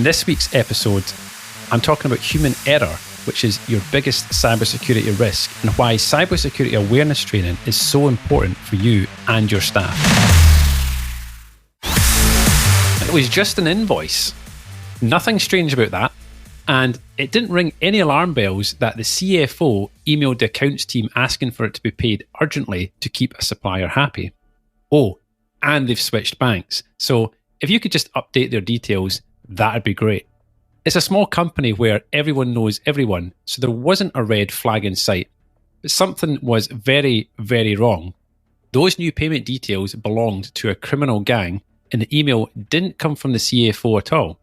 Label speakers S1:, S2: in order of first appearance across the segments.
S1: In this week's episode, I'm talking about human error, which is your biggest cybersecurity risk, and why cybersecurity awareness training is so important for you and your staff. It was just an invoice. Nothing strange about that. And it didn't ring any alarm bells that the CFO emailed the accounts team asking for it to be paid urgently to keep a supplier happy. Oh, and they've switched banks. So if you could just update their details, that'd be great. It's a small company where everyone knows everyone, so there wasn't a red flag in sight. But something was very, very wrong. Those new payment details belonged to a criminal gang, and the email didn't come from the CFO at all.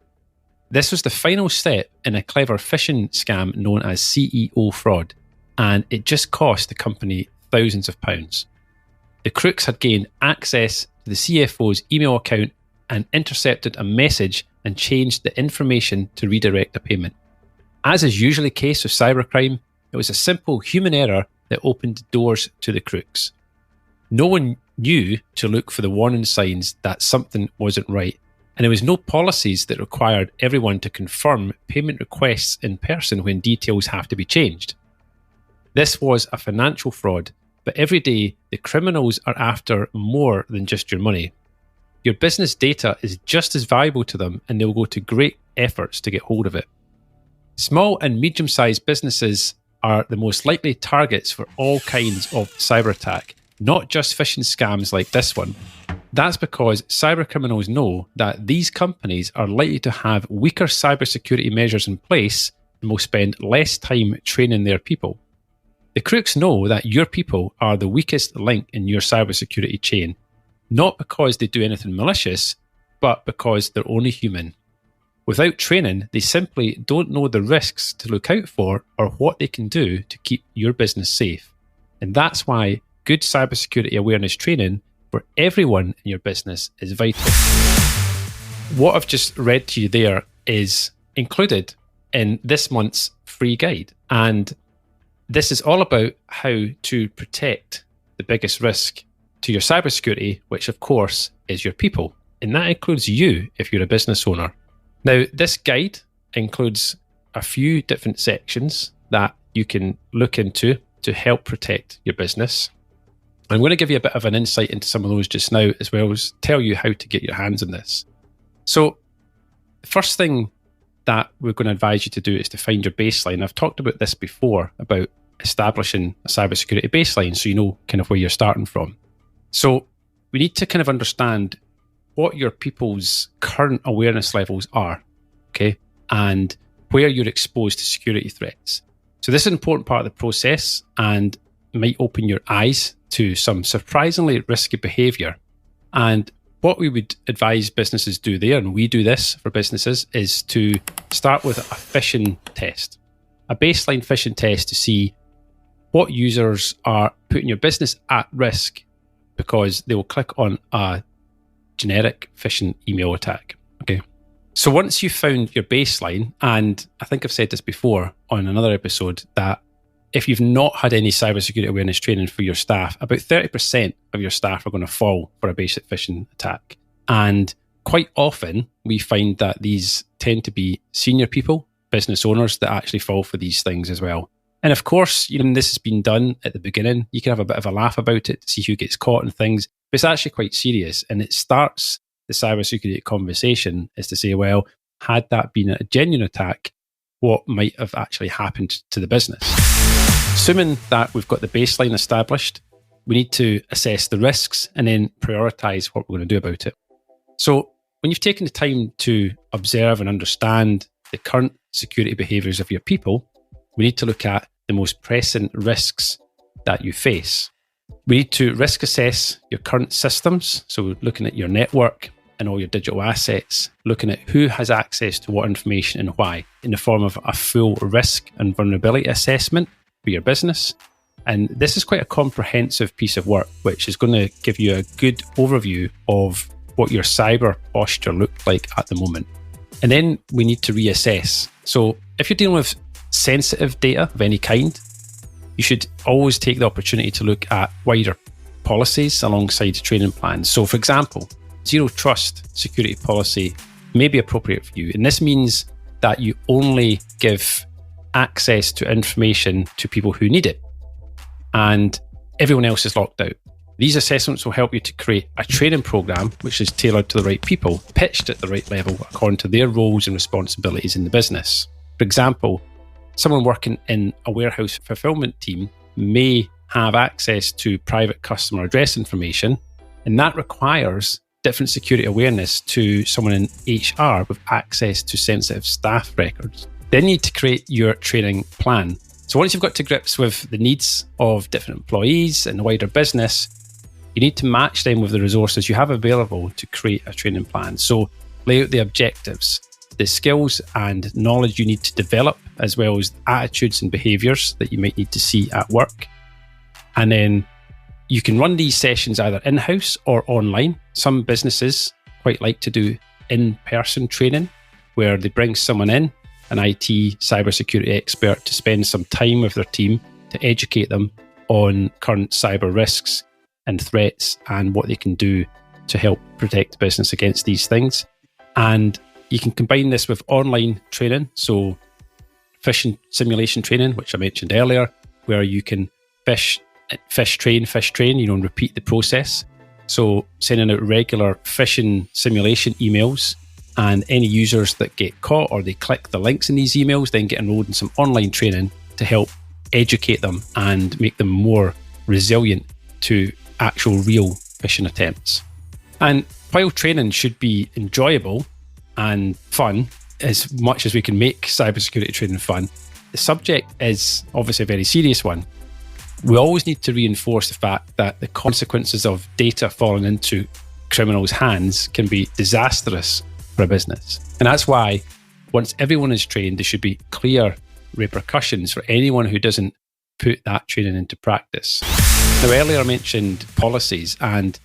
S1: This was the final step in a clever phishing scam known as CEO fraud, and it just cost the company thousands of pounds. The crooks had gained access to the CFO's email account and intercepted a message and changed the information to redirect a payment. As is usually the case with cybercrime, it was a simple human error that opened doors to the crooks. No one knew to look for the warning signs that something wasn't right, and there was no policies that required everyone to confirm payment requests in person when details have to be changed. This was a financial fraud, but every day the criminals are after more than just your money. Your business data is just as valuable to them, and they'll go to great efforts to get hold of it. Small and medium-sized businesses are the most likely targets for all kinds of cyber attack, not just phishing scams like this one. That's because cybercriminals know that these companies are likely to have weaker cybersecurity measures in place and will spend less time training their people. The crooks know that your people are the weakest link in your cybersecurity chain, not because they do anything malicious, but because they're only human. Without training, they simply don't know the risks to look out for or what they can do to keep your business safe. And that's why good cybersecurity awareness training for everyone in your business is vital. What I've just read to you there is included in this month's free guide. And this is all about how to protect the biggest risk to your cybersecurity, which of course is your people. And that includes you if you're a business owner. Now, this guide includes a few different sections that you can look into to help protect your business. I'm going to give you a bit of an insight into some of those just now, as well as tell you how to get your hands on this. So the first thing that we're going to advise you to do is to find your baseline. I've talked about this before, about establishing a cybersecurity baseline so you know kind of where you're starting from. So we need to kind of understand what your people's current awareness levels are, okay, and where you're exposed to security threats. So this is an important part of the process and might open your eyes to some surprisingly risky behavior. And what we would advise businesses do there, and we do this for businesses, is to start with a phishing test, a baseline phishing test to see what users are putting your business at risk because they will click on a generic phishing email attack. Okay. So once you've found your baseline, and I think I've said this before on another episode, that if you've not had any cybersecurity awareness training for your staff, about 30% of your staff are going to fall for a basic phishing attack. And quite often we find that these tend to be senior people, business owners, that actually fall for these things as well. And of course, this has been done at the beginning. You can have a bit of a laugh about it to see who gets caught and things, but it's actually quite serious. And it starts the cybersecurity conversation is to say, well, had that been a genuine attack, what might have actually happened to the business? Assuming that we've got the baseline established, we need to assess the risks and then prioritise what we're going to do about it. So when you've taken the time to observe and understand the current security behaviours of your people, we need to look at the most pressing risks that you face. We need to risk assess your current systems. So we're looking at your network and all your digital assets, looking at who has access to what information and why, in the form of a full risk and vulnerability assessment for your business. And this is quite a comprehensive piece of work, which is going to give you a good overview of what your cyber posture looked like at the moment. And then we need to reassess. So if you're dealing with sensitive data of any kind, you should always take the opportunity to look at wider policies alongside training plans. So for example, zero trust security policy may be appropriate for you. And this means that you only give access to information to people who need it, and everyone else is locked out. These assessments will help you to create a training program which is tailored to the right people, pitched at the right level according to their roles and responsibilities in the business. For example, someone working in a warehouse fulfillment team may have access to private customer address information, and that requires different security awareness to someone in HR with access to sensitive staff records. Then you need to create your training plan. So once you've got to grips with the needs of different employees and the wider business, you need to match them with the resources you have available to create a training plan. So lay out the objectives, the skills and knowledge you need to develop, as well as attitudes and behaviours that you might need to see at work. And then you can run these sessions either in-house or online. Some businesses quite like to do in-person training, where they bring someone in, an IT cybersecurity expert, to spend some time with their team to educate them on current cyber risks and threats and what they can do to help protect the business against these things. And you can combine this with online training, so phishing simulation training, which I mentioned earlier, where you can fish train, and repeat the process. So sending out regular phishing simulation emails, and any users that get caught or they click the links in these emails then get enrolled in some online training to help educate them and make them more resilient to actual real phishing attempts. And while training should be enjoyable and fun, as much as we can make cybersecurity training fun, the subject is obviously a very serious one. We always need to reinforce the fact that the consequences of data falling into criminals' hands can be disastrous for a business. And that's why once everyone is trained, there should be clear repercussions for anyone who doesn't put that training into practice. Now, earlier I mentioned policies, and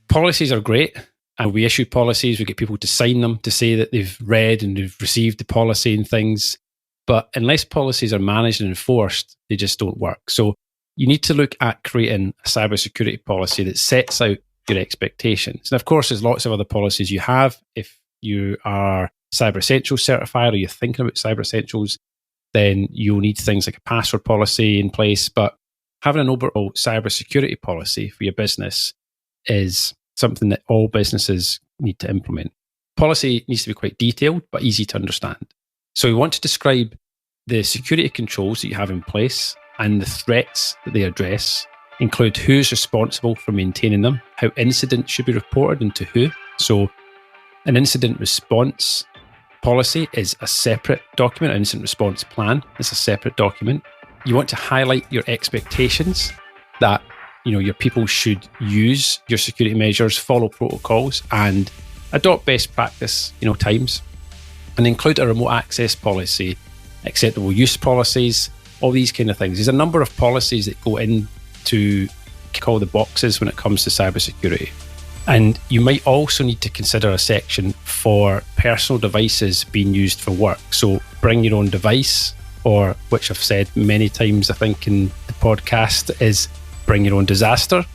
S1: policies are great. And we issue policies, we get people to sign them to say that they've read and they've received the policy and things. But unless policies are managed and enforced, they just don't work. So you need to look at creating a cybersecurity policy that sets out your expectations. And of course, there's lots of other policies you have. If you are Cyber Essentials certified or you're thinking about Cyber Essentials, then you'll need things like a password policy in place. But having an overall cybersecurity policy for your business is something that all businesses need to implement. Policy needs to be quite detailed, but easy to understand. So we want to describe the security controls that you have in place and the threats that they address, include who's responsible for maintaining them, how incidents should be reported and to who. So an incident response policy is a separate document. An incident response plan is a separate document. You want to highlight your expectations that your people should use your security measures, follow protocols, and adopt best practice, times. And include a remote access policy, acceptable use policies, all these kind of things. There's a number of policies that go into all the boxes when it comes to cybersecurity. And you might also need to consider a section for personal devices being used for work. So bring your own device, or which I've said many times, I think, in the podcast, is bring your own disaster.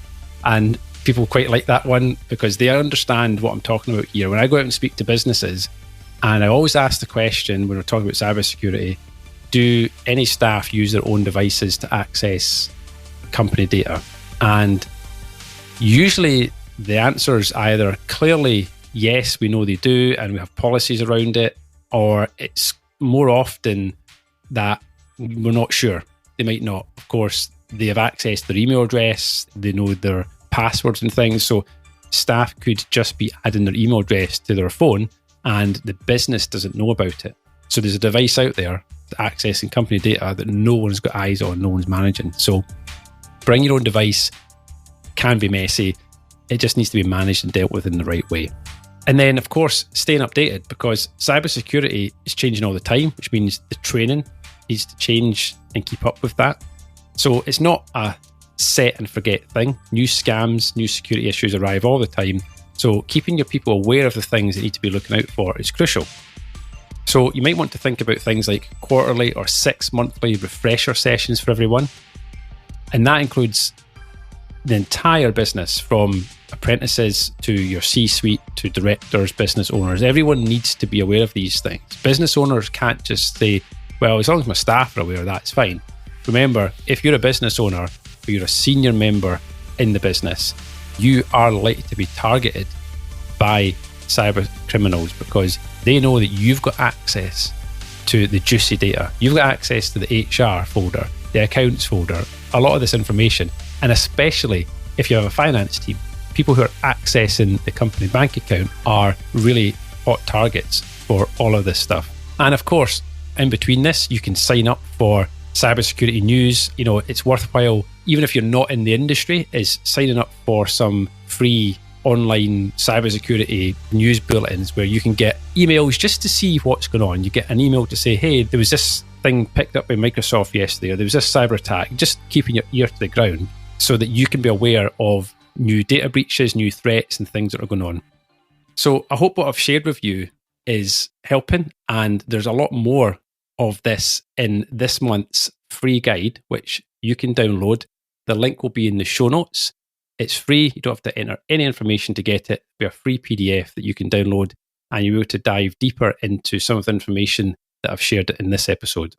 S1: And people quite like that one because they understand what I'm talking about here. When I go out and speak to businesses, and I always ask the question when we're talking about cybersecurity, do any staff use their own devices to access company data? And usually the answer is either clearly yes, we know they do and we have policies around it, or it's more often that we're not sure. They might not. Of course, they have access to their email address, they know their passwords and things, so staff could just be adding their email address to their phone and the business doesn't know about it. So there's a device out there accessing company data that no one's got eyes on, no one's managing. So bring your own device can be messy. It just needs to be managed and dealt with in the right way. And then, of course, staying updated, because cybersecurity is changing all the time, which means the training needs to change and keep up with that. So it's not a set and forget thing. New scams, new security issues arrive all the time. So keeping your people aware of the things they need to be looking out for is crucial. So you might want to think about things like quarterly or 6 monthly refresher sessions for everyone. And that includes the entire business, from apprentices to your C-suite to directors, business owners. Everyone needs to be aware of these things. Business owners can't just say, well, as long as my staff are aware, that's fine. Remember, if you're a business owner or you're a senior member in the business, you are likely to be targeted by cyber criminals because they know that you've got access to the juicy data. You've got access to the HR folder, the accounts folder, a lot of this information. And especially if you have a finance team, people who are accessing the company bank account are really hot targets for all of this stuff. And of course, in between this, you can sign up for cybersecurity news. You know, it's worthwhile, even if you're not in the industry, is signing up for some free online cybersecurity news bulletins where you can get emails just to see what's going on. You get an email to say, hey, there was this thing picked up by Microsoft yesterday, or there was this cyber attack, just keeping your ear to the ground so that you can be aware of new data breaches, new threats and things that are going on. So I hope what I've shared with you is helping, and there's a lot more of this in this month's free guide, which you can download. The link will be in the show notes. It's free. You don't have to enter any information to get it. It'll be a free PDF that you can download, and you'll be able to dive deeper into some of the information that I've shared in this episode.